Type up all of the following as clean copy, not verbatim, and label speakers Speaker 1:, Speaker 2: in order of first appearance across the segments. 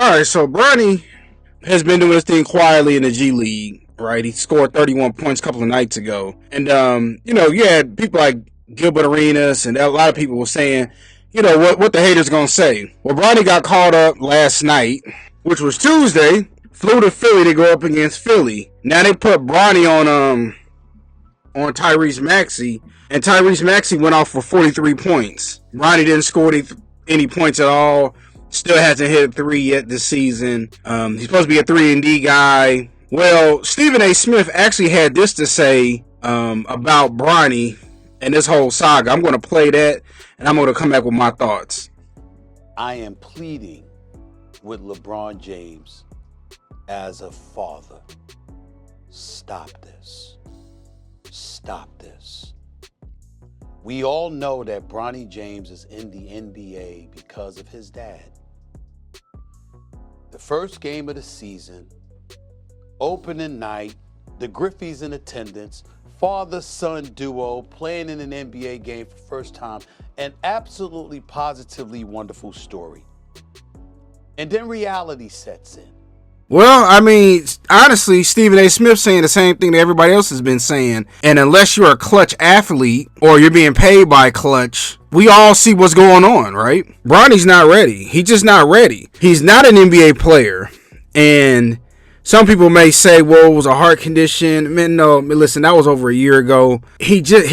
Speaker 1: All right, so Bronny has been doing his thing quietly in the G League, right? He scored 31 points a couple of nights ago. And, you had people like Gilbert Arenas and a lot of people were saying, what the haters going to say. Well, Bronny got called up last night, which was Tuesday, flew to Philly to go up against Philly. Now they put Bronny on Tyrese Maxey, and Tyrese Maxey went off for 43 points. Bronny didn't score any points at all. Still hasn't hit a 3 yet this season. He's supposed to be a 3-and-D guy. Well, Stephen A. Smith actually had this to say about Bronny and this whole saga. I'm going to play that, and I'm going to come back with my thoughts.
Speaker 2: I am pleading with LeBron James as a father. Stop this. Stop this. We all know that Bronny James is in the NBA because of his dad. The first game of the season, opening night, the Griffeys in attendance, father-son duo playing in an NBA game for the first time, an absolutely positively wonderful story. And then reality sets in.
Speaker 1: Well, I mean, honestly, Stephen A. Smith saying the same thing that everybody else has been saying. And unless you're a Clutch athlete or you're being paid by Clutch, we all see what's going on, right? Bronny's not ready. He's just not ready. He's not an NBA player. And some people may say, well, it was a heart condition. Man, no, listen, that was over a year ago. He's not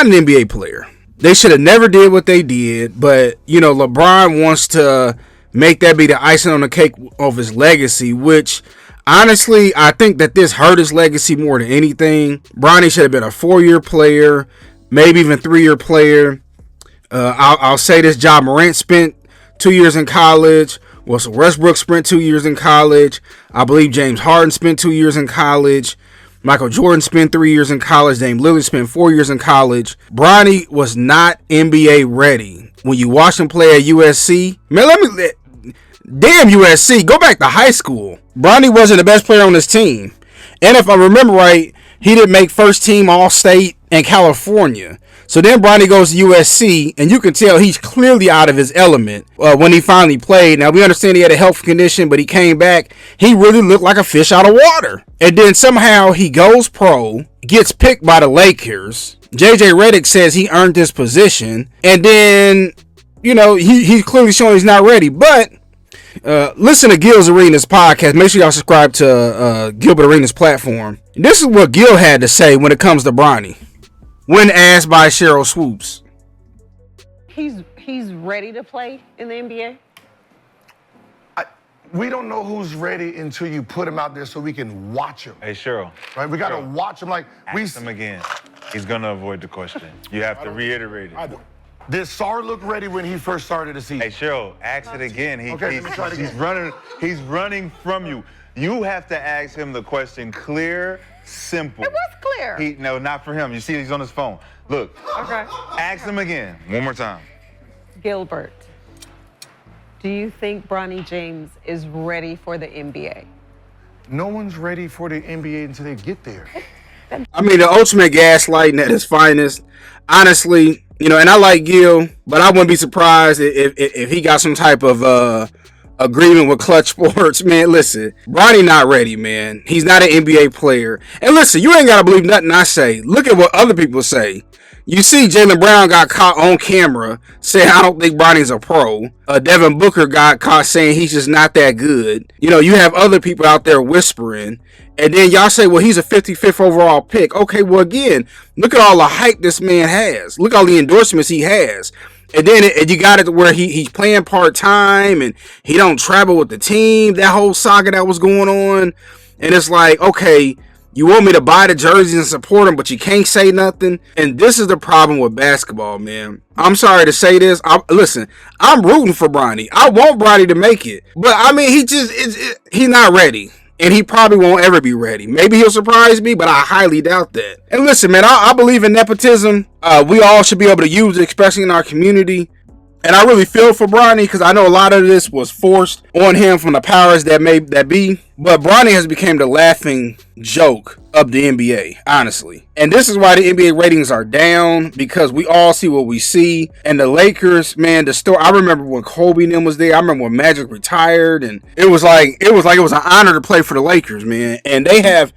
Speaker 1: an NBA player. They should have never did what they did. But, LeBron wants to make that be the icing on the cake of his legacy, which, honestly, I think that this hurt his legacy more than anything. Bronny should have been a 4-year player, maybe even 3-year player. I'll say this, Ja Morant spent 2 years in college. Russell Westbrook spent 2 years in college. I believe James Harden spent 2 years in college. Michael Jordan spent 3 years in college. Dame Lillard spent 4 years in college. Bronny was not NBA ready. When you watch him play at USC, man, damn USC, go back to high school. Bronny wasn't the best player on this team. And if I remember right, he didn't make first team All-State in California. So then Bronny goes to USC, and you can tell he's clearly out of his element when he finally played. Now, we understand he had a health condition, but he came back. He really looked like a fish out of water. And then somehow he goes pro, gets picked by the Lakers. JJ Redick says he earned this position. And then, he's clearly showing he's not ready. But listen to Gil's Arenas podcast. Make sure y'all subscribe to Gilbert Arenas platform. This is what Gil had to say when it comes to Bronny, when asked by Cheryl Swoops.
Speaker 3: He's ready to play in the NBA?
Speaker 4: We don't know who's ready until you put him out there so we can watch him.
Speaker 5: Hey, Cheryl.
Speaker 4: Right? We got to watch him like
Speaker 5: Ask him again. He's going to avoid the question. You have to reiterate it.
Speaker 4: I do. Did Sar look ready when he first started the season?
Speaker 5: Hey, Cheryl, ask it again.
Speaker 4: Okay, let me try it again.
Speaker 5: He's running from you. You have to ask him the question clear, simple.
Speaker 3: It was clear.
Speaker 5: No, not for him. You see, he's on his phone. Look.
Speaker 3: Okay.
Speaker 5: Ask him again. One more time.
Speaker 3: Gilbert, do you think Bronny James is ready for the NBA?
Speaker 4: No one's ready for the NBA until they get there.
Speaker 1: I mean, the ultimate gaslighting at its finest. Honestly, and I like Gil, but I wouldn't be surprised if he got some type of agreement with Clutch Sports. Man, listen, Bronny not ready, man. He's not an NBA player. And listen, you ain't got to believe nothing I say. Look at what other people say. You see Jaylen Brown got caught on camera saying, I don't think Bronny's a pro. Devin Booker got caught saying he's just not that good. You have other people out there whispering. And then y'all say, well, he's a 55th overall pick. Okay, well, again, look at all the hype this man has. Look at all the endorsements he has. And then you got it to where he's playing part-time and he don't travel with the team. That whole saga that was going on. And it's like, okay, you want me to buy the jerseys and support him, but you can't say nothing. And this is the problem with basketball, man. I'm sorry to say this. Listen, I'm rooting for Bronny. I want Bronny to make it. But, I mean, he's not ready. And he probably won't ever be ready. Maybe he'll surprise me, but I highly doubt that. And listen, man, I believe in nepotism. We all should be able to use it, especially in our community. And I really feel for Bronny because I know a lot of this was forced on him from the powers that be. But Bronny has become the laughing joke of the NBA, honestly. And this is why the NBA ratings are down, because we all see what we see. And the Lakers, man, the story. I remember when Kobe and them was there. I remember when Magic retired, and it was an honor to play for the Lakers, man. And they have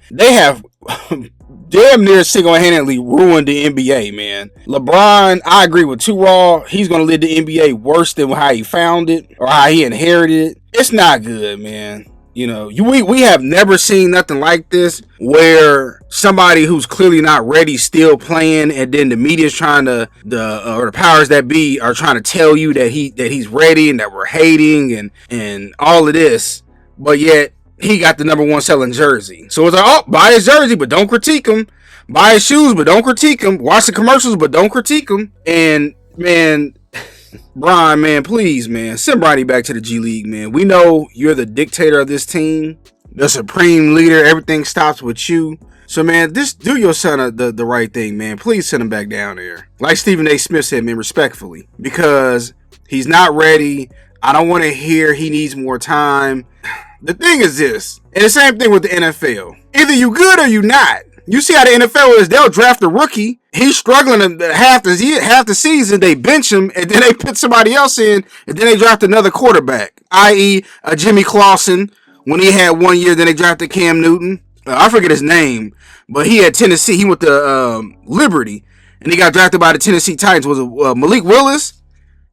Speaker 1: damn near single-handedly ruined the NBA, man. LeBron, I agree with Raw. He's going to lead the NBA worse than how he found it or how he inherited it. It's not good, man. You know, we have never seen nothing like this, where somebody who's clearly not ready still playing, and then the media's trying to or the powers that be are trying to tell you that he's ready and that we're hating and all of this, but yet he got the number one selling jersey. So it's like, oh, buy his jersey, but don't critique him. Buy his shoes, but don't critique him. Watch the commercials, but don't critique him. And man, Brian, man, please, man, send Bronny back to the G League, man. We know you're the dictator of this team, the supreme leader. Everything stops with you. So, man, just do your son the right thing, man. Please send him back down there. Like Stephen A. Smith said, man, respectfully, because he's not ready. I don't want to hear he needs more time. The thing is this, and the same thing with the NFL. Either you good or you not. You see how the NFL is, they'll draft a rookie. He's struggling half the season. They bench him, and then they put somebody else in, and then they draft another quarterback, i.e. Jimmy Clausen. When he had 1 year, then they drafted Cam Newton. I forget his name, but he had Tennessee. He went to Liberty, and he got drafted by the Tennessee Titans. Was it Malik Willis?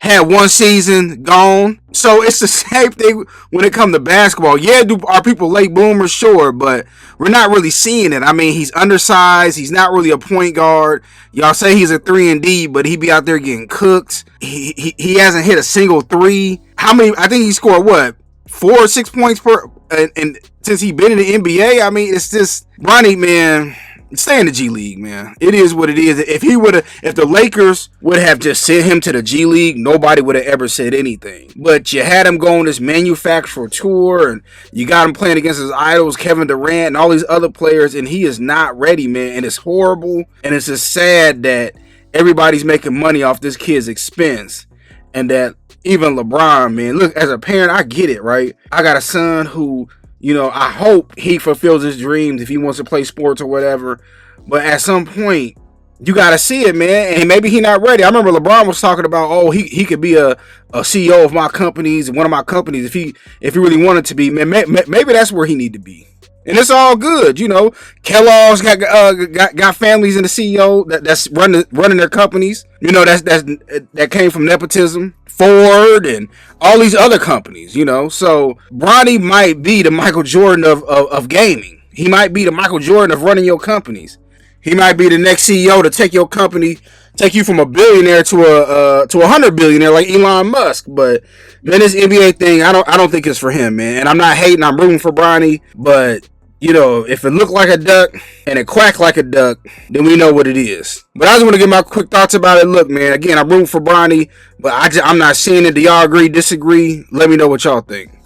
Speaker 1: Had 1 season, gone. So it's the same thing when it comes to basketball. Yeah, are people late bloomers? Sure, but we're not really seeing it. I mean, he's undersized. He's not really a point guard. Y'all say he's a 3-and-D, but he be out there getting cooked. He hasn't hit a single three. How many? I think he scored, what, 4 or 6 points per, and since he been in the NBA, I mean, it's just, Bronny, man, stay in the G League, man. It is what it is. If the Lakers would have just sent him to the G League, nobody would have ever said anything. But you had him go on this manufacturer tour, and you got him playing against his idols, Kevin Durant, and all these other players, and he is not ready, man. And it's horrible, and it's just sad that everybody's making money off this kid's expense, and that even LeBron, man, look, as a parent, I get it, right? I got a son who, you know, I hope he fulfills his dreams if he wants to play sports or whatever. But at some point, you got to see it, man. And maybe he's not ready. I remember LeBron was talking about, oh, he could be a CEO of my companies, one of my companies, if he really wanted to be. Man, maybe that's where he need to be. And it's all good, you know. Kellogg's got families in the CEO that's running their companies. You know, that came from nepotism. Ford and all these other companies, you know. So Bronny might be the Michael Jordan of gaming. He might be the Michael Jordan of running your companies. He might be the next CEO to take your company, take you from a billionaire to a 100 billionaire like Elon Musk. But man, this NBA thing, I don't think it's for him, man. And I'm not hating. I'm rooting for Bronny, but you know, if it looked like a duck and it quacked like a duck, then we know what it is. But I just want to get my quick thoughts about it. Look, man, again, I'm rooting for Bronny, but I'm not seeing it. Do y'all agree, disagree? Let me know what y'all think.